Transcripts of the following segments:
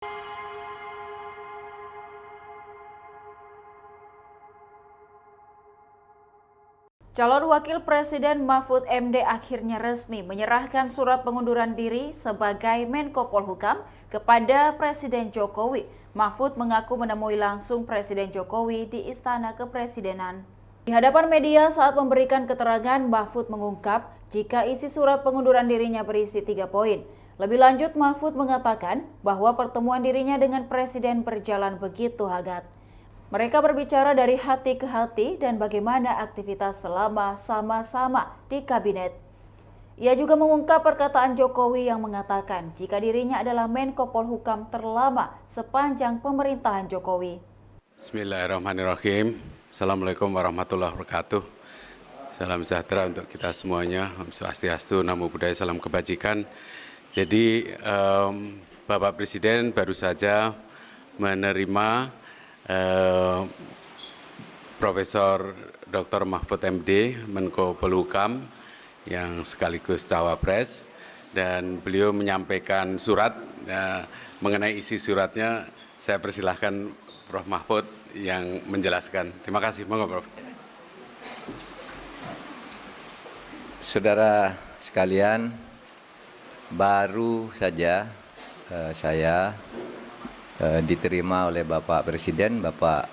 Calon Wakil Presiden Mahfud MD akhirnya resmi menyerahkan surat pengunduran diri sebagai Menko Polhukam kepada Presiden Jokowi. Mahfud mengaku menemui langsung Presiden Jokowi di Istana Kepresidenan. Di hadapan media saat memberikan keterangan, Mahfud mengungkap jika isi surat pengunduran dirinya berisi 3 poin. Lebih lanjut, Mahfud mengatakan bahwa pertemuan dirinya dengan Presiden berjalan begitu hangat. Mereka berbicara dari hati ke hati dan bagaimana aktivitas selama sama-sama di kabinet. Ia juga mengungkap perkataan Jokowi yang mengatakan jika dirinya adalah Menko Polhukam terlama sepanjang pemerintahan Jokowi. Bismillahirrahmanirrahim. Assalamualaikum warahmatullahi wabarakatuh. Salam sejahtera untuk kita semuanya. Om Swastiastu, Namo Buddhaya, salam kebajikan. Jadi Bapak Presiden baru saja menerima Profesor Dr. Mahfud MD, Menko Polhukam, yang sekaligus Cawapres, dan beliau menyampaikan surat. Mengenai isi suratnya, saya persilahkan Prof. Mahfud yang menjelaskan. Terima kasih, monggo Prof. Saudara sekalian, baru saja saya diterima oleh Bapak Presiden, Bapak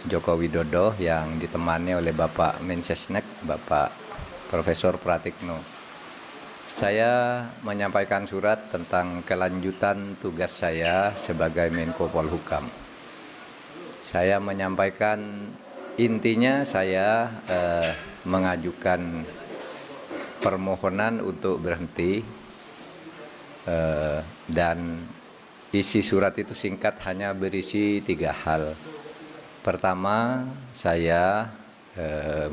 Joko Widodo, yang ditemani oleh Bapak Mensesnek, Bapak Profesor Pratikno. Saya menyampaikan surat tentang kelanjutan tugas saya sebagai Menko Polhukam. Saya menyampaikan intinya saya mengajukan permohonan untuk berhenti dan isi surat itu singkat, hanya berisi 3 hal. Pertama, saya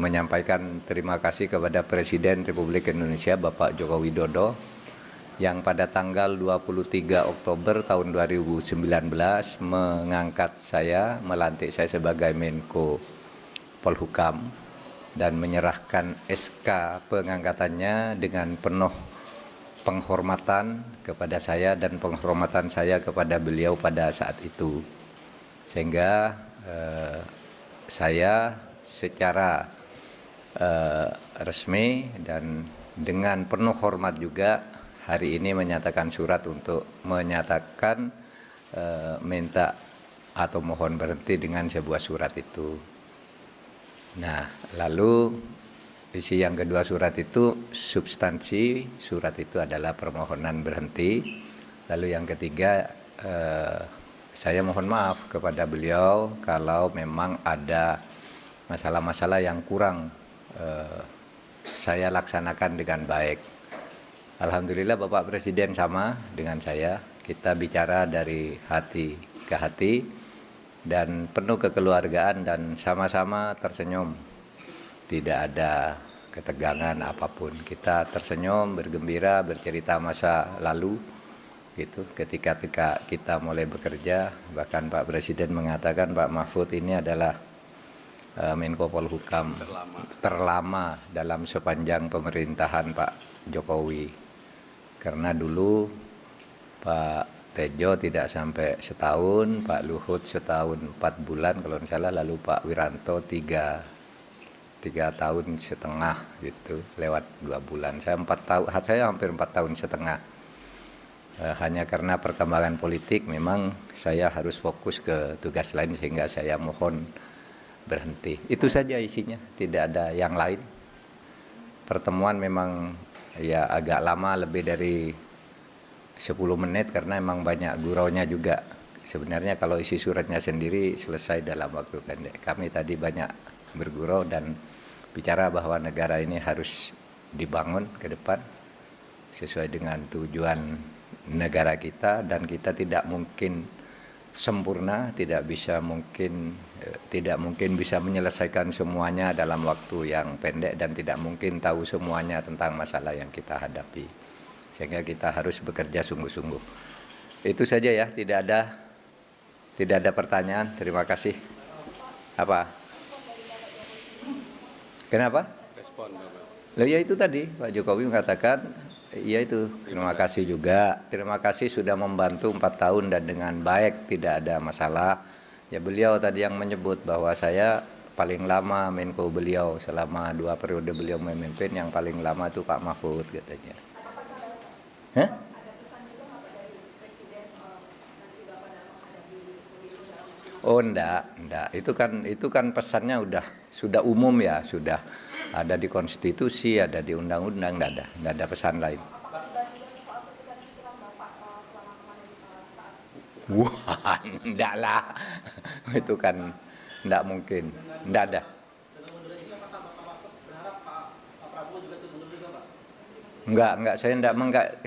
menyampaikan terima kasih kepada Presiden Republik Indonesia Bapak Joko Widodo yang pada tanggal 23 Oktober tahun 2019 mengangkat saya, melantik saya sebagai Menko Polhukam dan menyerahkan SK pengangkatannya dengan penuh penghormatan kepada saya dan penghormatan saya kepada beliau pada saat itu. Sehingga saya secara resmi dan dengan penuh hormat juga hari ini menyatakan surat untuk menyatakan minta atau mohon berhenti dengan sebuah surat itu. Nah, lalu isi yang kedua surat itu, substansi surat itu adalah permohonan berhenti. Lalu yang ketiga, saya mohon maaf kepada beliau kalau memang ada masalah-masalah yang kurang saya laksanakan dengan baik. Alhamdulillah Bapak Presiden sama dengan saya, kita bicara dari hati ke hati dan penuh kekeluargaan dan sama-sama tersenyum. Tidak ada ketegangan apapun. Kita tersenyum, bergembira, bercerita masa lalu. Gitu. Ketika kita mulai bekerja, bahkan Pak Presiden mengatakan Pak Mahfud ini adalah Menko Polhukam terlama dalam sepanjang pemerintahan Pak Jokowi. Karena dulu Pak Tejo tidak sampai setahun, Pak Luhut setahun 4 bulan kalau tidak salah, lalu Pak Wiranto 3 tahun setengah gitu, lewat 2 bulan. Saya hampir 4 tahun setengah. Hanya karena perkembangan politik memang saya harus fokus ke tugas lain sehingga saya mohon berhenti. Itu saja isinya, tidak ada yang lain. Pertemuan memang ya agak lama, lebih dari 10 menit karena memang banyak guraunya juga. Sebenarnya kalau isi suratnya sendiri selesai dalam waktu pendek. Kami tadi banyak bergurau dan bicara bahwa negara ini harus dibangun ke depan sesuai dengan tujuan negara kita, dan kita tidak mungkin sempurna, tidak mungkin bisa menyelesaikan semuanya dalam waktu yang pendek dan tidak mungkin tahu semuanya tentang masalah yang kita hadapi. Sehingga kita harus bekerja sungguh-sungguh. Itu saja ya, tidak ada pertanyaan. Terima kasih. Apa? Kenapa? Loh ya itu tadi Pak Jokowi mengatakan Iya itu, terima kasih juga. Terima kasih sudah membantu 4 tahun dan dengan baik, tidak ada masalah. Ya beliau tadi yang menyebut bahwa saya paling lama Menko beliau, selama 2 periode beliau memimpin, yang paling lama itu Pak Mahfud katanya. Hah? Oh enggak. Itu kan pesannya sudah umum ya, sudah ada di konstitusi, ada di undang-undang, enggak ada pesan lain. Wah, enggak lah. Itu kan enggak mungkin. Enggak ada. Enggak,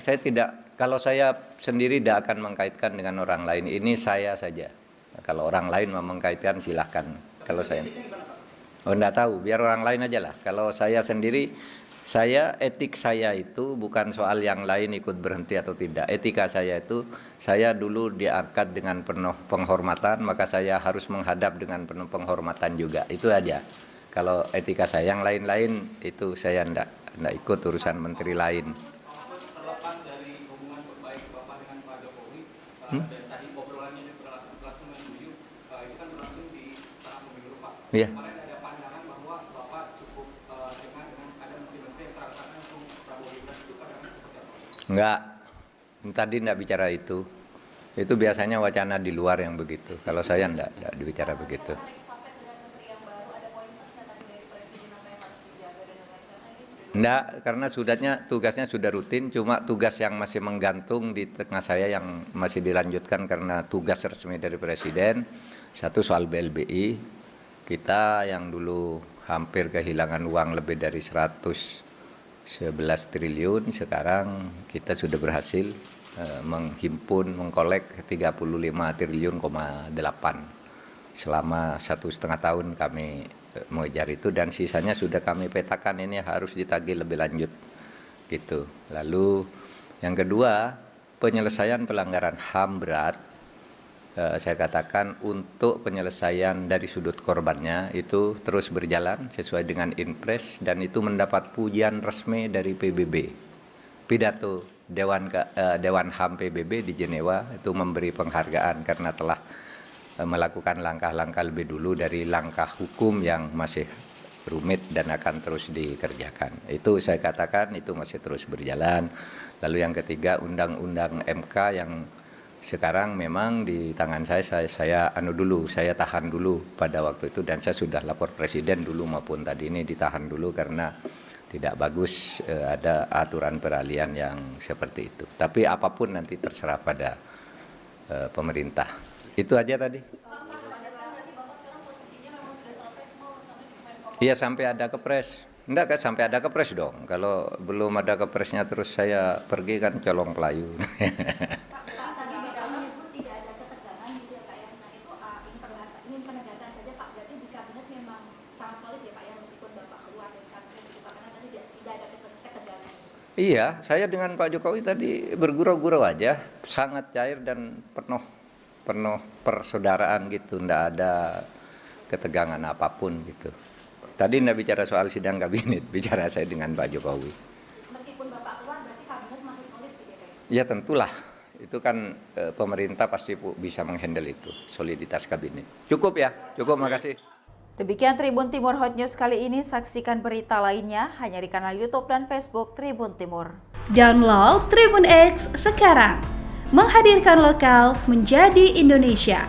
saya tidak, kalau saya sendiri tidak akan mengkaitkan dengan orang lain. Ini saya saja. Kalau orang lain mau mengkaitkan silahkan. Kalau saya, enggak tahu, biar orang lain aja lah. Kalau saya sendiri, etik saya itu bukan soal yang lain ikut berhenti atau tidak. Etika saya itu, saya dulu diangkat dengan penuh penghormatan, maka saya harus menghadap dengan penuh penghormatan juga. Itu aja. Kalau etika saya, yang lain-lain itu saya enggak ikut urusan menteri lain. Terlepas dari hubungan baik Bapak dengan Pak Jokowi, dan tadi obrolannya berlangsung MOU, itu kan berlangsung di tengah pemilu Pak. Iya. Kemarin ada pandangan bahwa Bapak cukup dengan ada menteri-menteri yang terangkat langsung Prabowo Gibran, itu pandangan seperti apa? Enggak, tadi enggak bicara itu. Itu biasanya wacana di luar yang begitu. Kalau saya enggak dibicara begitu. Enggak, karena tugasnya sudah rutin, cuma tugas yang masih menggantung di tengah saya yang masih dilanjutkan karena tugas resmi dari Presiden. Satu soal BLBI, kita yang dulu hampir kehilangan uang lebih dari 111 triliun, sekarang kita sudah berhasil menghimpun, mengkolek 35 triliun,8. Selama 1,5 tahun kami mengejar itu, dan sisanya sudah kami petakan, ini harus ditagih lebih lanjut gitu. Lalu yang kedua, penyelesaian pelanggaran HAM berat, saya katakan untuk penyelesaian dari sudut korbannya itu terus berjalan sesuai dengan Inpres, dan itu mendapat pujian resmi dari PBB. Pidato Dewan HAM PBB di Jenewa itu memberi penghargaan karena telah melakukan langkah-langkah lebih dulu dari langkah hukum yang masih rumit dan akan terus dikerjakan. Itu saya katakan itu masih terus berjalan. Lalu yang ketiga, undang-undang MK yang sekarang memang di tangan saya tahan dulu pada waktu itu, dan saya sudah lapor Presiden dulu maupun tadi ini ditahan dulu karena tidak bagus ada aturan peralihan yang seperti itu. Tapi apapun nanti terserah pada pemerintah. Itu aja tadi. Iya, sampai ada kepres. Enggak kan sampai ada kepres dong. Kalau belum ada kepresnya terus saya pergi kan colong pelayu. Iya, saya dengan Pak Jokowi tadi bergurau-gurau aja, sangat cair dan penuh persaudaraan gitu, enggak ada ketegangan apapun gitu. Tadi enggak bicara soal sidang kabinet, bicara saya dengan Pak Jokowi. Meskipun Bapak keluar, berarti kabinet masih solid gitu ya? Ya tentulah, itu kan pemerintah pasti bisa menghandle itu, soliditas kabinet. Cukup ya, cukup, makasih. Demikian Tribun Timur Hot News kali ini, saksikan berita lainnya hanya di kanal YouTube dan Facebook Tribun Timur. Download Tribun X sekarang. Menghadirkan lokal menjadi Indonesia.